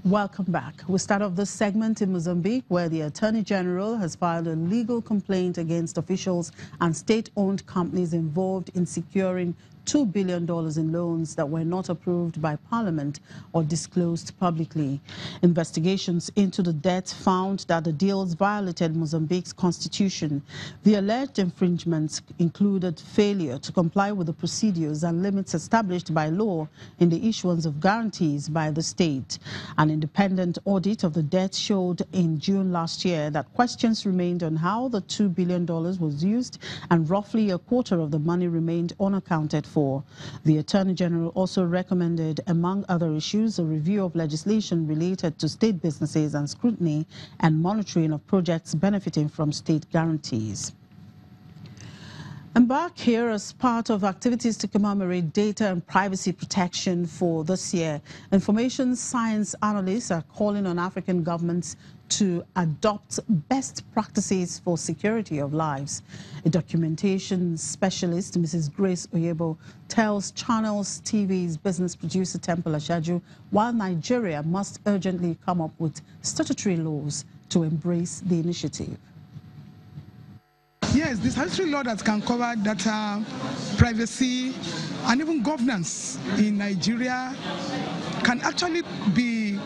Welcome back. We start off this segment in Mozambique, where the Attorney General has filed a legal complaint against officials and state-owned companies involved in securing $2 billion in loans that were not approved by Parliament or disclosed publicly. Investigations into the debt found that the deals violated Mozambique's constitution. The alleged infringements included failure to comply with the procedures and limits established by law in the issuance of guarantees by the state. An independent audit of the debt showed in June last year that questions remained on how the $2 billion was used, and roughly a quarter of the money remained unaccounted for. The Attorney General also recommended, among other issues, a review of legislation related to state businesses and scrutiny and monitoring of projects benefiting from state guarantees. And back here, as part of activities to commemorate data and privacy protection for this year, information science analysts are calling on African governments to adopt best practices for security of lives. A documentation specialist, Mrs. Grace Oyebo, tells Channels TV's business producer Temple Ashaju, while Nigeria must urgently come up with statutory laws to embrace the initiative. Yes, the statutory law that can cover data, privacy, and even governance in Nigeria can actually be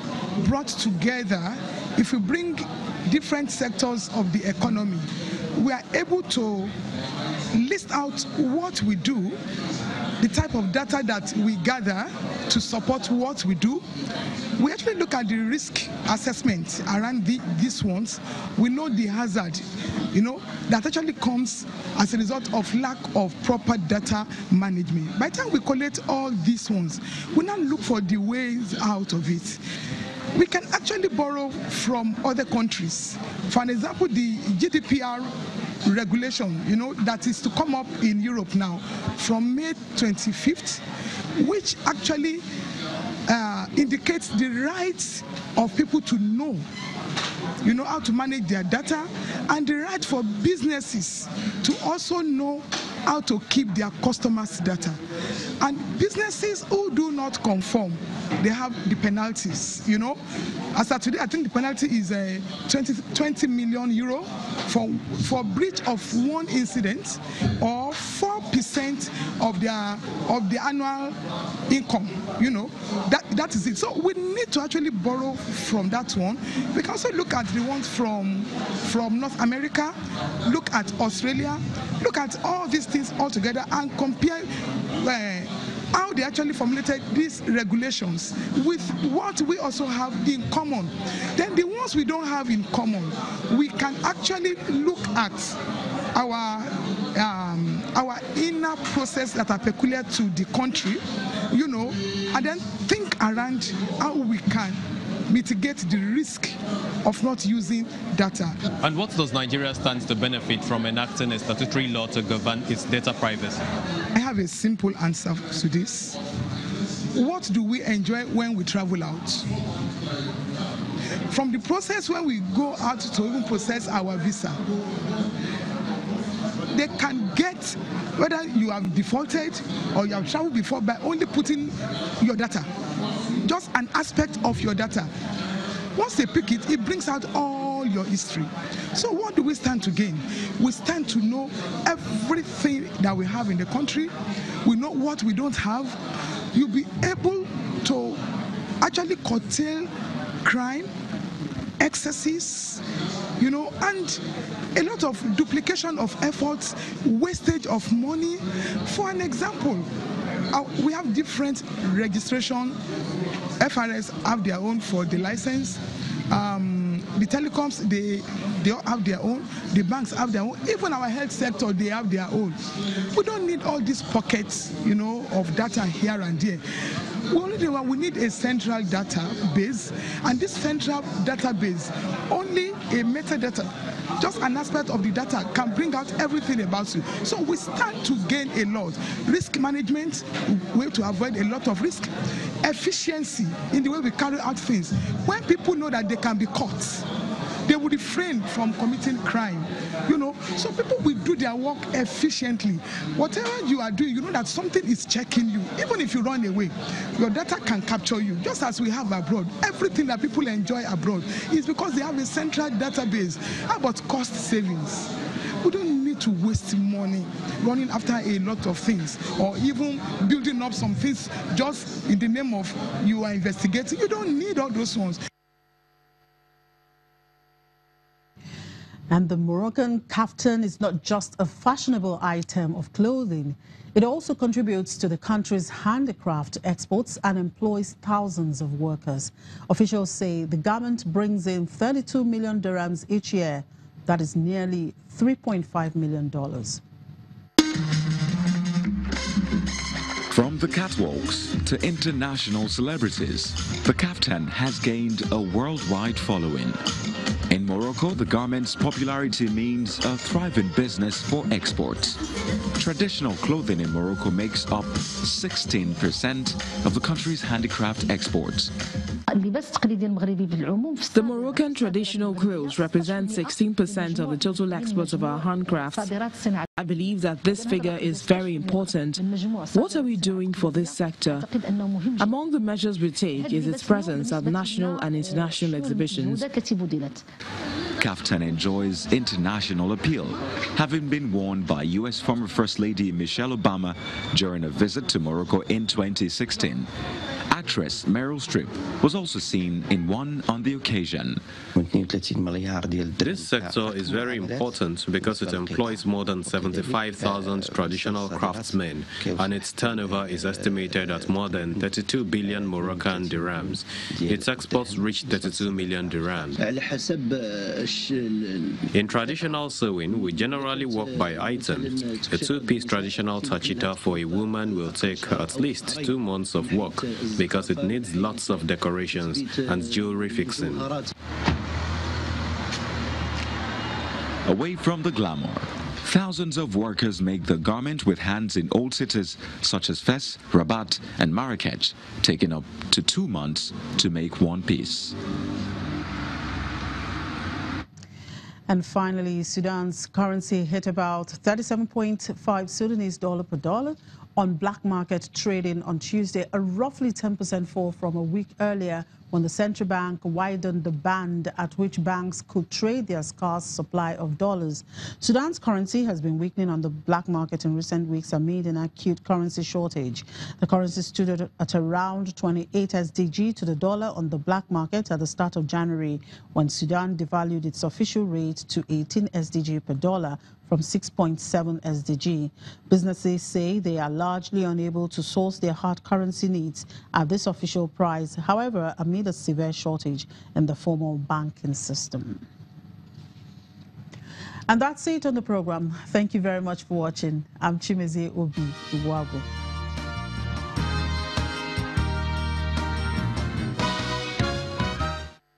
brought together if we bring different sectors of the economy. We are able to list out what we do, the type of data that we gather to support what we do. We actually look at the risk assessment around these ones. We know the hazard, that actually comes as a result of lack of proper data management. By the time we collect all these ones, we now look for the ways out of it. We can actually borrow from other countries. For an example, the GDPR regulation, that is to come up in Europe now from May 25th, which actually indicates the rights of people to know, how to manage their data, and the right for businesses to also know how to keep their customers' data. And businesses who do not conform, they have the penalties, As of today, I think the penalty is 20 million euro for breach of one incident, or 4% of the annual income, That is it. So we need to actually borrow from that one. We can also look at the ones from North America, look at Australia, look at all these things all together and compare how they actually formulated these regulations with what we also have in common. Then the ones we don't have in common, we can actually look at our inner process that are peculiar to the country, and then think around how we can mitigate the risk of not using data. And what does Nigeria stand to benefit from enacting a statutory law to govern its data privacy? I have a simple answer to this. What do we enjoy when we travel out? From the process when we go out to even process our visa, they can get whether you have defaulted or you have traveled before by only putting your data, just an aspect of your data. Once they pick it, it brings out all your history. So what do we stand to gain? We stand to know everything that we have in the country. We know what we don't have. You'll be able to actually curtail crime, excesses, and a lot of duplication of efforts, wastage of money. For an example, we have different registration. FRS have their own for the license. The telecoms, they all have their own. The banks have their own. Even our health sector, they have their own. We don't need all these pockets, of data here and there. We need a central database, and this central database, only a metadata, just an aspect of the data, can bring out everything about you. So we stand to gain a lot. Risk management, we have to avoid a lot of risk. Efficiency in the way we carry out things. When people know that they can be caught, they will refrain from committing crime. You know, so people will do their work efficiently. Whatever you are doing, you know that something is checking you. Even if you run away, your data can capture you, just as we have abroad. Everything that people enjoy abroad is because they have a central database. How about cost savings? We don't need to waste money running after a lot of things, or even building up some things just in the name of you are investigating. You don't need all those ones. And the Moroccan kaftan is not just a fashionable item of clothing. It also contributes to the country's handicraft exports and employs thousands of workers. Officials say the garment brings in 32 million dirhams each year. That is nearly $3.5 million. From the catwalks to international celebrities, the kaftan has gained a worldwide following. In Morocco, the garment's popularity means a thriving business for exports. Traditional clothing in Morocco makes up 16% of the country's handicraft exports. The Moroccan traditional clothes represent 16% of the total exports of our handcrafts. I believe that this figure is very important. What are we doing for this sector? Among the measures we take is its presence at national and international exhibitions. Kaftan enjoys international appeal, having been worn by U.S. former First Lady Michelle Obama during a visit to Morocco in 2016. Actress Meryl Streep was also seen in one on the occasion. This sector is very important because it employs more than 75,000 traditional craftsmen, and its turnover is estimated at more than 32 billion Moroccan dirhams. Its exports reached 32 million dirhams. In traditional sewing, we generally work by items. A two-piece traditional tachita for a woman will take at least 2 months of work because it needs lots of decorations and jewelry fixing. Away from the glamour, thousands of workers make the garment with hands in old cities such as Fes, Rabat and Marrakech, taking up to 2 months to make one piece. And finally, Sudan's currency hit about 37.5 Sudanese dollar per dollar on black market trading on Tuesday, a roughly 10% fall from a week earlier when the central bank widened the band at which banks could trade their scarce supply of dollars. Sudan's currency has been weakening on the black market in recent weeks amid an acute currency shortage. The currency stood at around 28 SDG to the dollar on the black market at the start of January, when Sudan devalued its official rate to 18 SDG per dollar from 6.7 SDG. Businesses say they are largely unable to source their hard currency needs at this official price, however, amid a severe shortage in the formal banking system. And that's it on the program. Thank you very much for watching. I'm Chimeze Obi Iwago.